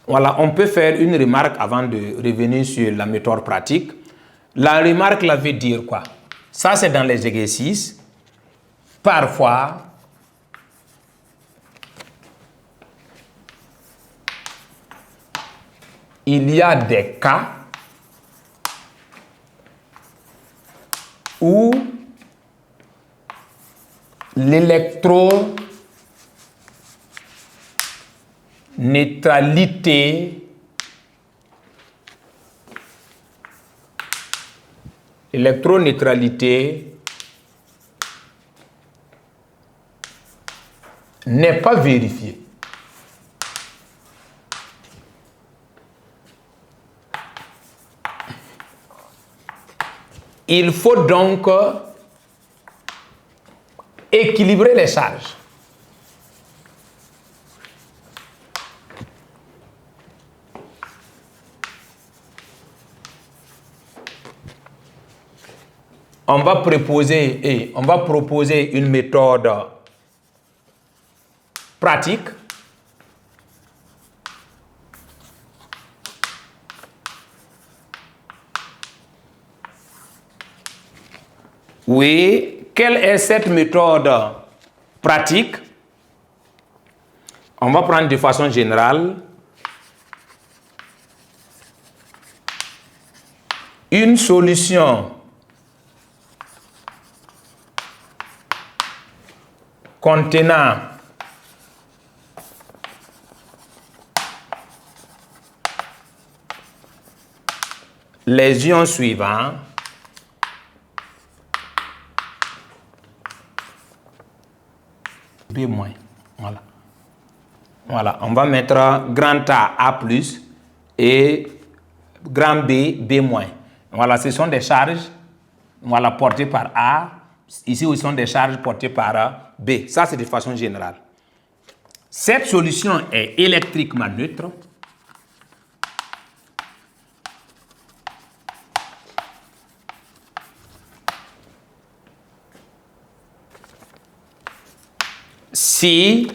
Voilà, on peut faire une remarque avant de revenir sur la méthode pratique. La remarque, là, veut dire quoi? Ça, c'est dans les exercices. Parfois, il y a des cas où l'électroneutralité n'est pas vérifiée. Il faut donc équilibrer les charges. On va proposer une méthode pratique Oui, quelle est cette méthode pratique? On va prendre de façon générale une solution contenant les ions suivants. B-, voilà. Voilà, on va mettre grand A, A+, et grand B, B-. Voilà, ce sont des charges, voilà, portées par A. Ici, ce sont des charges portées par B. Ça, c'est de façon générale. Cette solution est électriquement neutre. Si,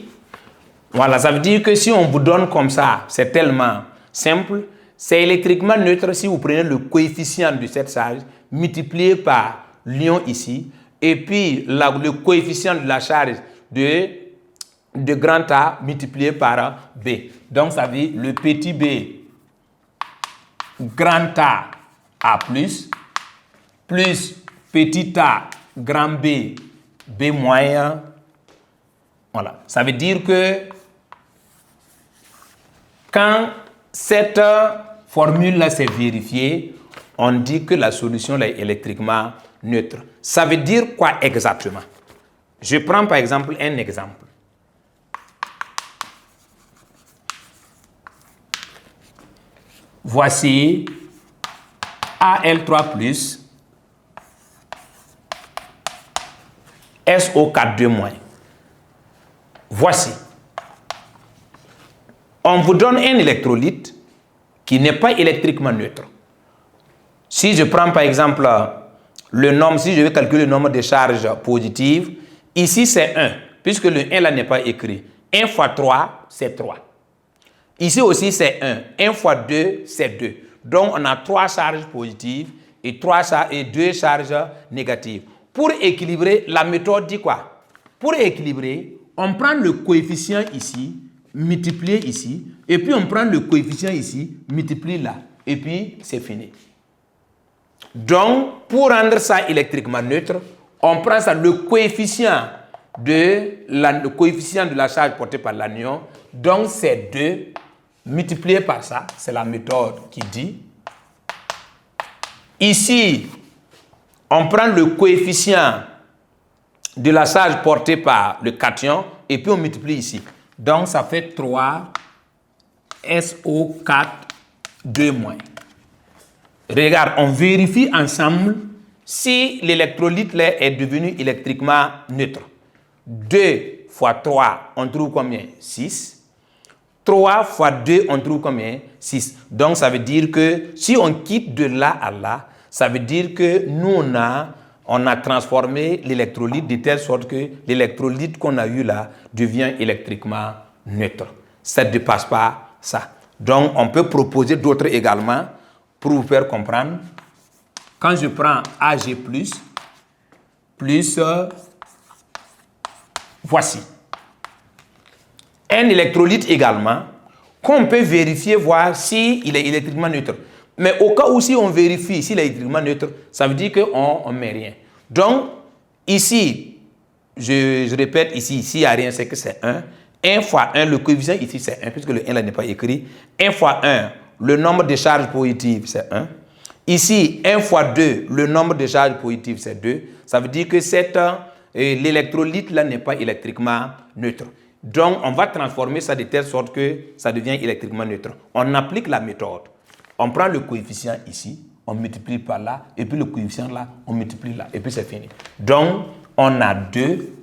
voilà, ça veut dire que si on vous donne comme ça, c'est tellement simple, c'est électriquement neutre si vous prenez le coefficient de cette charge multiplié par l'ion ici, et puis le coefficient de la charge de grand A multiplié par B. Donc, ça veut dire le petit b grand A A+, plus petit a grand B B-. Voilà. Ça veut dire que quand cette formule-là s'est vérifiée, on dit que la solution là, est électriquement neutre. Ça veut dire quoi exactement? Je prends par exemple un exemple. Voici Al3+ SO4 2-. Voici. On vous donne un électrolyte qui n'est pas électriquement neutre. Si je prends par exemple le nombre, si je veux calculer le nombre de charges positives, ici c'est 1, puisque le 1 là n'est pas écrit. 1 fois 3, c'est 3. Ici aussi c'est 1. 1 fois 2, c'est 2. Donc on a 3 charges positives et 2 charges négatives. Pour équilibrer, la méthode dit quoi? Pour équilibrer, on prend le coefficient ici, multiplié ici, et puis on prend le coefficient ici, multiplié là, et puis c'est fini. Donc, pour rendre ça électriquement neutre, on prend ça, le coefficient de la charge portée par l'anion, donc c'est 2 multiplié par ça, c'est la méthode qui dit. Ici, on prend le coefficient de la charge portée par le cation et puis on multiplie ici. Donc, ça fait 3 SO4 2-. Regarde, on vérifie ensemble si l'électrolyte est devenu électriquement neutre. 2 fois 3, on trouve combien? 6. 3 fois 2, on trouve combien? 6. Donc, ça veut dire que si on quitte de là à là, ça veut dire que nous, on a transformé l'électrolyte de telle sorte que l'électrolyte qu'on a eu là devient électriquement neutre. Ça ne dépasse pas ça. Donc, on peut proposer d'autres également pour vous faire comprendre. Quand je prends Ag+, voici. Un électrolyte également, qu'on peut vérifier, voir s'il est électriquement neutre. Mais au cas où si on vérifie s'il est électriquement neutre, ça veut dire qu'on ne met rien. Donc, ici, je répète, ici, il n'y a rien, c'est que c'est 1. 1 fois 1, le coefficient ici c'est 1, puisque le 1 là n'est pas écrit. 1 fois 1, le nombre de charges positives c'est 1. Ici, 1 fois 2, le nombre de charges positives c'est 2. Ça veut dire que l'électrolyte là n'est pas électriquement neutre. Donc, on va transformer ça de telle sorte que ça devient électriquement neutre. On applique la méthode. On prend le coefficient ici, on multiplie par là, et puis le coefficient là, on multiplie là, et puis c'est fini. Donc, on a 2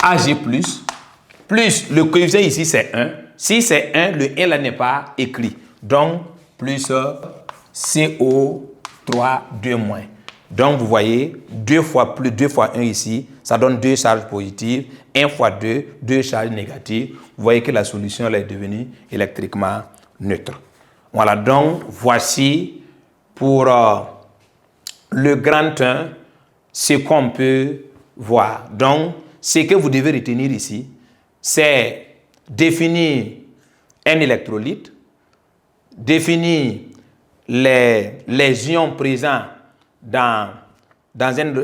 Ag+, plus le coefficient ici c'est 1. Si c'est 1, le 1 là n'est pas écrit. Donc, plus CO3, 2 moins. Donc, vous voyez, 2 fois 1 ici, ça donne 2 charges positives. 1 fois 2, 2 charges négatives. Vous voyez que la solution là, est devenue électriquement neutre. Voilà, donc, voici pour le grand 1, ce qu'on peut voir. Donc, ce que vous devez retenir ici, c'est définir un électrolyte, définir les ions présents dans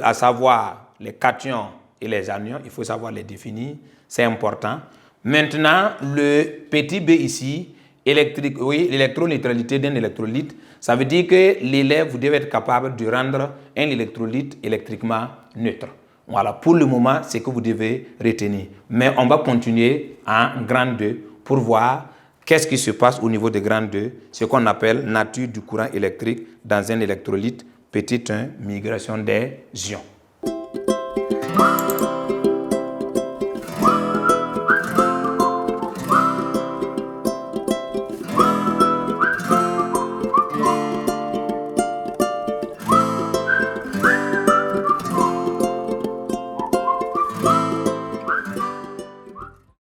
à savoir les cations et les anions. Il faut savoir les définir, c'est important. Maintenant, le petit b ici, l'électroneutralité d'un électrolyte, ça veut dire que l'élève, vous devez être capable de rendre un électrolyte électriquement neutre. Voilà, pour le moment, c'est ce que vous devez retenir. Mais on va continuer en grand 2 pour voir qu'est-ce qui se passe au niveau de grand 2, ce qu'on appelle nature du courant électrique dans un électrolyte, petit 1, migration des ions.